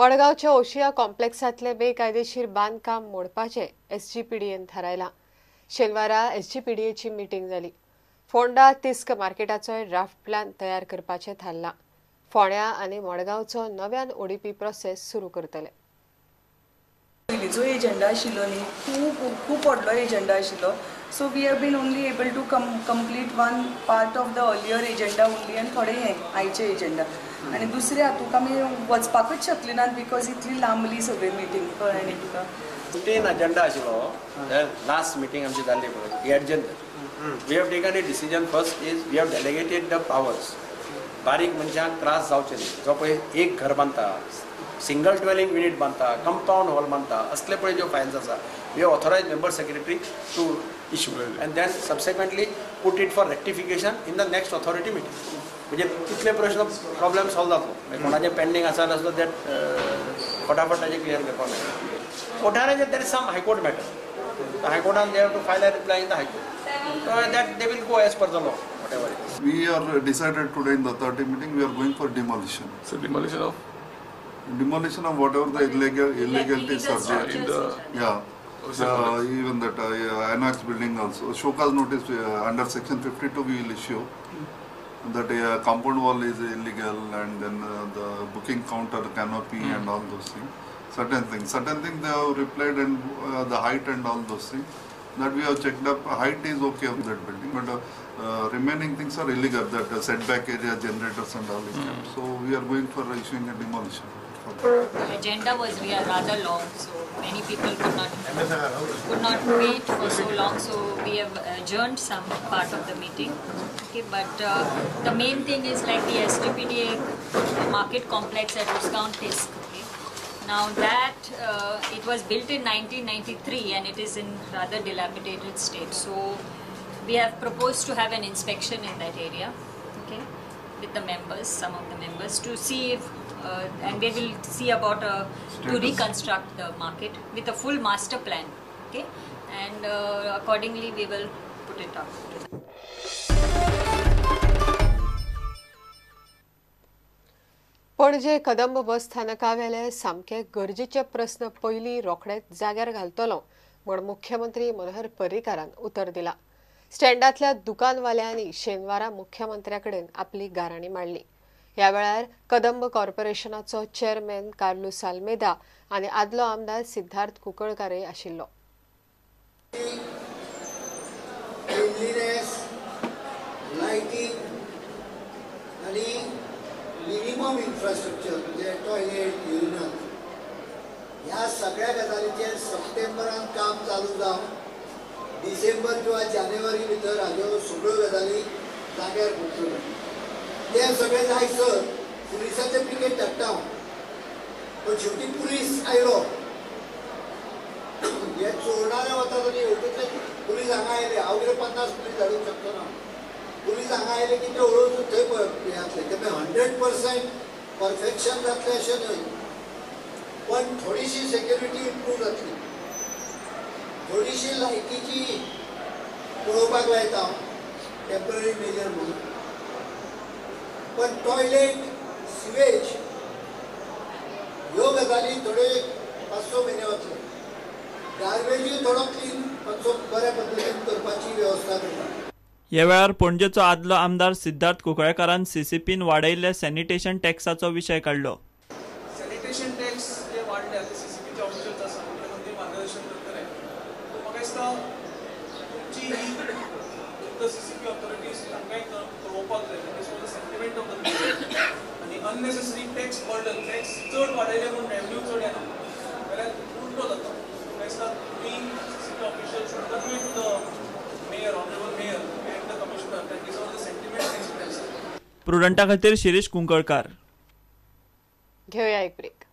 मडगावच्या ओशिया कॉम्प्लेक्सातले बेकायदेशीर बांदकाम मोडपाचे एसजीपीडीएन थारायला। शेनवारा एसजीपीडीएची मीटिंग जाली। फोंडा तिस्क मार्केटाचो ड्राफ्ट प्लॅन तयार करपाचे थारला। फोंड्या आनी मडगावचो नव्यान ओडीपी प्रोसेस सुरू करतले। जो एजेंडा आशिल्लो न्ही खूप व्हडलो एजेंडा आशिल्लो, so we have been only able to complete one part of the earlier agenda only आनी थोडे आयचे एजेंडा आनी दुसरे हातूंक आमी वचपाकूच शकले नात बिकॉज इतली लांबली सगळी मिटींग कळ्ळें न्ही तुका। 15 अजेंडा आशिल्लो लास्ट मिटींग आमची जाल्ली पळय we have taken a decision. First is we have delegated the powers बारीक मनशांक त्रास जावचे न्ही, जो पळय एक घर बांदता, सिंगल ड्वेलिंग युनिट बांधता, कंपाउंड हॉल बांधता, असले पळय ज्यो फायल्स आसा we have authorize member secretary to issue and then subsequently put it for rectification in the next authority meeting. म्हणजे तितले प्रश्न प्रॉब्लेम सॉल्व जातलो। कोणाचे पेंडिंग आसा नासलो दॅट फटाफट ताजे क्लियर करपाक मेळटा। कोर्टान there is some high court matter, हायकोर्टान they have to file a reply in the high court that they will go as per the law whatever it is. We are decided today in the authority meeting we are going for demolition. So demolition of whatever the illegalities are there in the even that annex building also. Show cause notice under section 52 we will issue that compound wall is illegal and then the booking counter canopy and all those things. Certain things they have replied and the height and all those things that we have checked up. Height is okay of that building, but remaining things are illegal, that setback area, generators and all is kept. So we are going for issuing a demolition. The agenda was rather long, so many people could not wait for so long, so we have adjourned some part of the meeting. Okay, but the main thing is like the SGPDA market complex at Usgaon Tisk. Okay, now that it was built in 1993 and it is in rather dilapidated state, so we have proposed to have an inspection in that area, okay, with the members, some of the members, to see if and they will see about to reconstruct the market with a full master plan, okay, and accordingly we will put it up. पणजे कदंब बस स्थानकावेले सामके गरजेचे प्रस्न पयली रोखडेच जाग्यार घालतलो म्हण मुख्यमंत्री मनोहर पर्रीकारान उतर दिला। स्टँडातल्या दुकानवाल्यांनी शेनवारा मुख्यमंत्र्याकडेन आपली गाराणी मांडली। ह्या वेळार कदंब कॉर्पोरेशनाचो चेअरमॅन कार्लोस आल्मेदा आनी आदलो आमदार सिद्धार्थ कुंकळकारय आशिल्लो। मिनिमम इन्फ्रास्ट्रक्चर म्हणजे टॉयलेट, युरिनल ह्या सगळ्या गजालींचेर सप्टेंबरान काम चालू जावन डिसेंबर किंवा जानेवारी भितर हाज्यो सगळ्यो गजाली जाग्यार पडटल्यो। ते सगळे जायसर पुलिसाचे पिकेट धाडटा, पण शेवटी पुलीस आयलो। हे चोरणारे वता तरी हेवटेतले पुलीस हांगा आयले, हांव कितें 50 पुलीस धाडूंक शकतो ना। पुलीस हांगा आयले की ते हळूहळू थंय जातले, ते 100% परफेक्शन जातलें अशें न्हय, पण थोडीशी सेक्युरिटी इम्प्रूव जातली, थोडीशी लायटीची पळोवपाक लायता टेम्पररी मेजर म्हणून। पण टॉयलेट, सिवेज ह्यो गजाली थोडे 5-6 म्हयने वतले। गार्बेजूय थोडो क्लीन मातसो बऱ्या पद्दतीन करपाची वेवस्था करता। ह्या वेळार पणजेचो आदलो आमदार सिद्धार्थ कुंकळकारान सीसीपीन वाडयल्ल्या सॅनिटेशन टॅक्साचो विशय काडलो। सॅनिटेशन टॅक्स जे वाडल्या ते सीसीपीचे ऑफिशियल्स आसा मुख्यमंत्री मार्गदर्शन करतले। म्हाका दिसता तुमची ही सीसीपी ऑथॉरिटीज तांकांय कळोवपाक जाय that is the sentiment of the people आनी अननेसेसरी टॅक्स बर्डन टॅक्स चड वाडयले म्हणून रेव्हन्यू चड येना जाल्यार उलटो जाता। म्हाका दिसता तुमी CCP officials should convey to the mayor, honourable mayor and the commissioner that these are the sentiments expressed. प्रुडंटा खातीर शिरीष कुंकळकार। घेऊया एक ब्रेक।